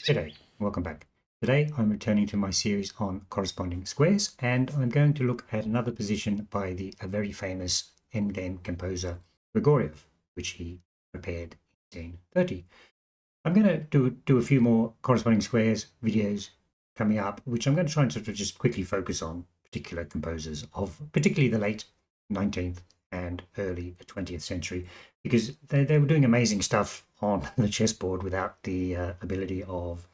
G'day, welcome back. Today I'm returning to my series on corresponding squares, and I'm going to look at another position by a very famous endgame composer Grigoriev, which he prepared in 1830. I'm going to do a few more corresponding squares videos coming up, which I'm going to try and sort of just quickly focus on particular composers of particularly the late 19th and early 20th century, because they were doing amazing stuff on the chessboard without the ability of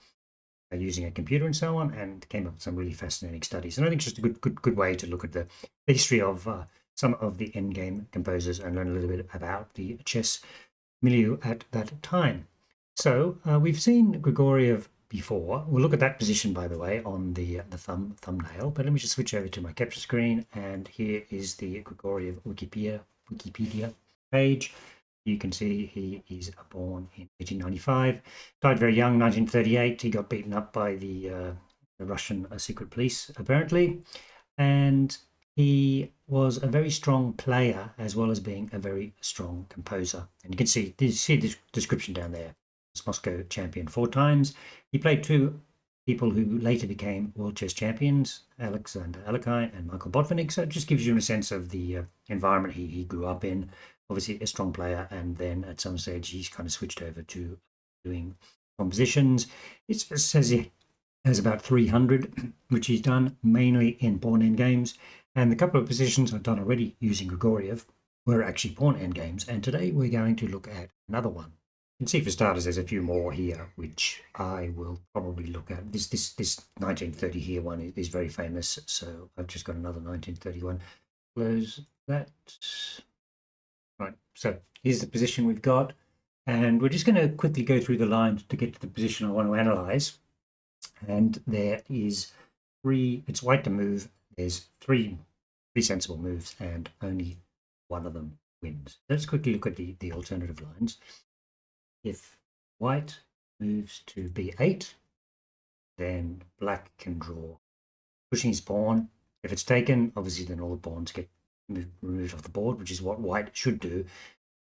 using a computer and so on, and came up with some really fascinating studies. And I think it's just a good way to look at the history of some of the endgame composers and learn a little bit about the chess milieu at that time. So we've seen Grigoriev before. We'll look at that position, by the way, on the thumbnail. But let me just switch over to my capture screen, and here is the Grigoriev Wikipedia page. You can see he is born in 1895, died very young, 1938. He got beaten up by the Russian secret police, apparently, and he was a very strong player as well as being a very strong composer. And you can see this description down there. He's Moscow champion 4 times. He played 2 people who later became world chess champions, Alexander Alekhine and Michael Botvinnik. So it just gives you a sense of the environment he grew up in. Obviously a strong player, and then at some stage he's kind of switched over to doing compositions. It says he has about 300, which he's done mainly in pawn endgames. And the couple of positions I've done already using Grigoriev were actually pawn endgames. And today we're going to look at another one. You can see for starters there's a few more here, which I will probably look at. This 1930 here one is very famous, so I've just got another 1931. Close that. Right, so here's the position we've got, and we're just going to quickly go through the lines to get to the position I want to analyze. And there is it's white to move. There's three sensible moves, and only one of them wins. Let's quickly look at the alternative lines. If white moves to b8, then black can draw, pushing his pawn. If it's taken, obviously then all the pawns get removed off the board, which is what white should do,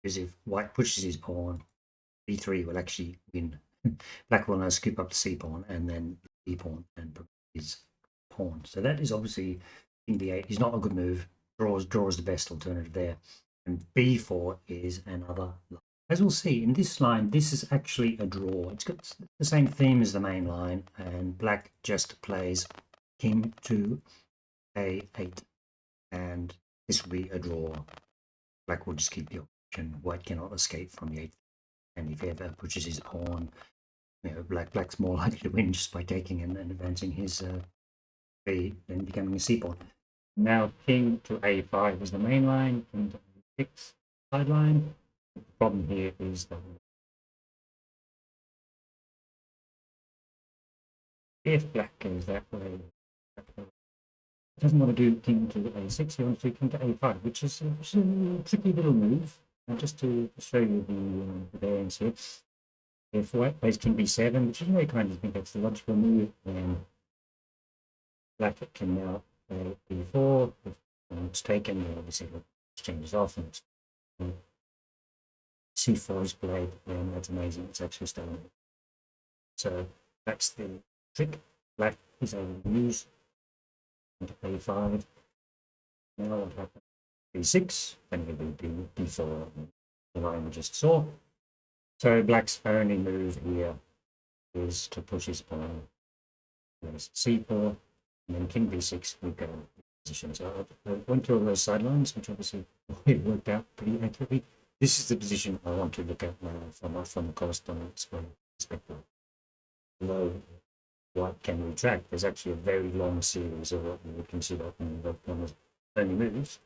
because if white pushes his pawn, b3 will actually win. Black will now scoop up the c pawn and then b pawn and his pawn. So that is obviously king b8 is not a good move. Draws the best alternative there. And b4 is another line. As we'll see in this line, this is actually a draw. It's got the same theme as the main line, and black just plays king to a8, and this will be a draw. Black will just keep the option. White cannot escape from the 8th, and if he ever pushes his pawn, black's more likely to win just by taking and advancing his b, then becoming a c pawn. Now king to a5 is the main line, king to a6 sideline. The problem here is that if black goes that way, he doesn't want to do king to a6, he wants to do king to a5, which is a tricky little move. And just to show you the variance here, if white plays king b7, which is very kind of think that's the logical move, then black can now play b4. If it's taken, obviously the exchange is off, and c4 is played, then that's amazing. It's actually stolen. So that's the trick. Black is able to use into a5. Now what happens? b6, then it will be b4, the line we just saw. So black's only move here is to push his pawn. There's c4, and then king b6 will go in position. So I went through all those sidelines, which obviously worked out pretty accurately. This is the position I want to look at now from the correspondence perspective. Below white can retract, there's actually a very long series of what we would consider one of only moves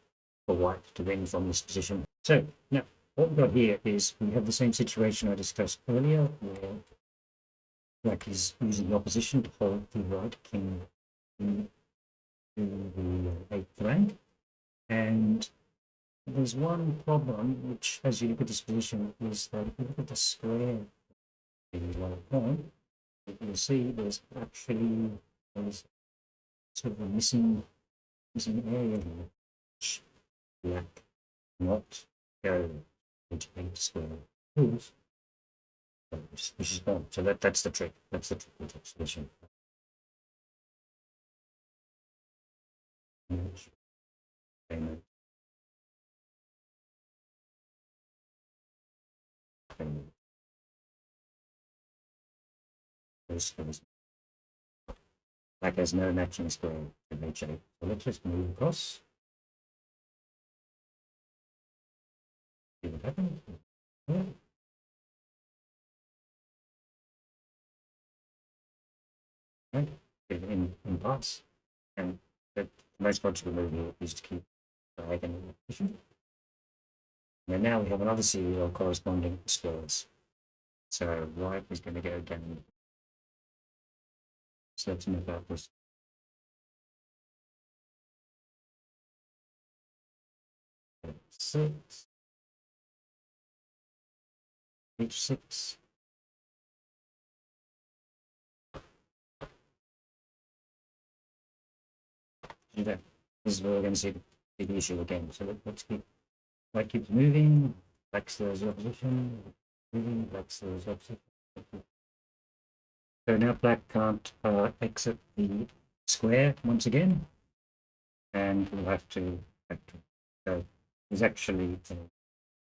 for white to win from this position. So now what we've got here is we have the same situation I discussed earlier, where black is using the opposition to hold the right king to the 8th rank. And there's one problem, which as you look at this position, is that if you look at the square the lower pawn, you'll see there's actually sort of a missing area here, which black not go into 8 square. which is pawn. So that's the trick. That's the trick with that solution. Black has no matching square to h8. So let's just move across. See what happens. Yeah. Right. In parts. And the most logical move here is to keep diagonal position. And now we have another series of corresponding squares. So white is going to go down. So let's move out this. Six. H6. This is where we're going to see the issue again. So let's keep white keeps moving, black still has opposition, moving, black still has opposition. So now black can't exit the square once again, and we'll have to factor. So there's actually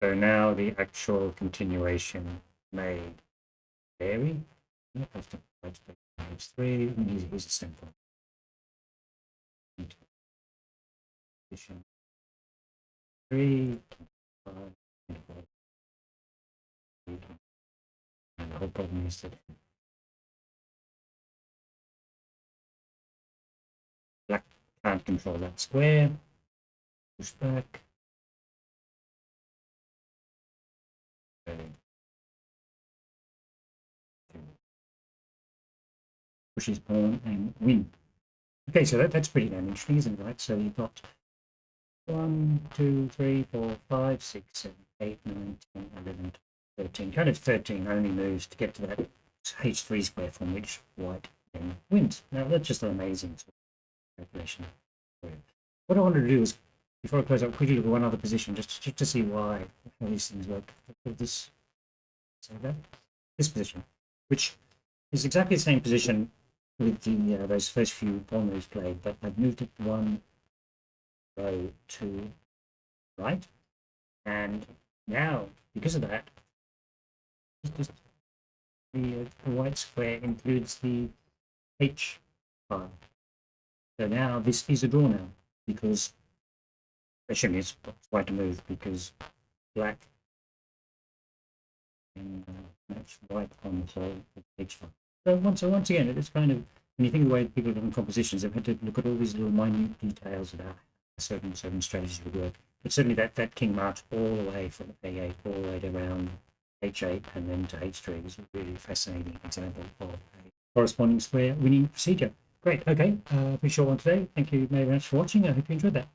so now the actual continuation may vary. You have to page 3. Here's a simple position 3. And the whole problem is that black can't control that square. Push back. Push his pawn and win. Okay, so that's pretty damn interesting, isn't it? Right? So you've got 1, 2, 3, 4, 5, 6, 7, 8, 9, 10, 11, 13. Kind of 13 only moves to get to that h3 square from which white then wins. Now that's just an amazing sort of calculation. What I wanted to do is, before I close up, quickly look at one other position just to see why how these things work. This, this position, which is exactly the same position with the those first few pawn moves played, but I've moved it one row to right, and now because of that, just the white square includes the h file. So now this is a draw now because actually it's quite a move because black can match white on the whole h file. So once again, it's kind of when you think of the way people have done compositions, they've had to look at all these little minute details about certain strategies would work. But certainly that king march all the way from a8 all the way to around h8 and then to h3 is a really fascinating example of a corresponding square winning procedure. Great. Okay, pretty short one today. Thank you very much for watching. I hope you enjoyed that.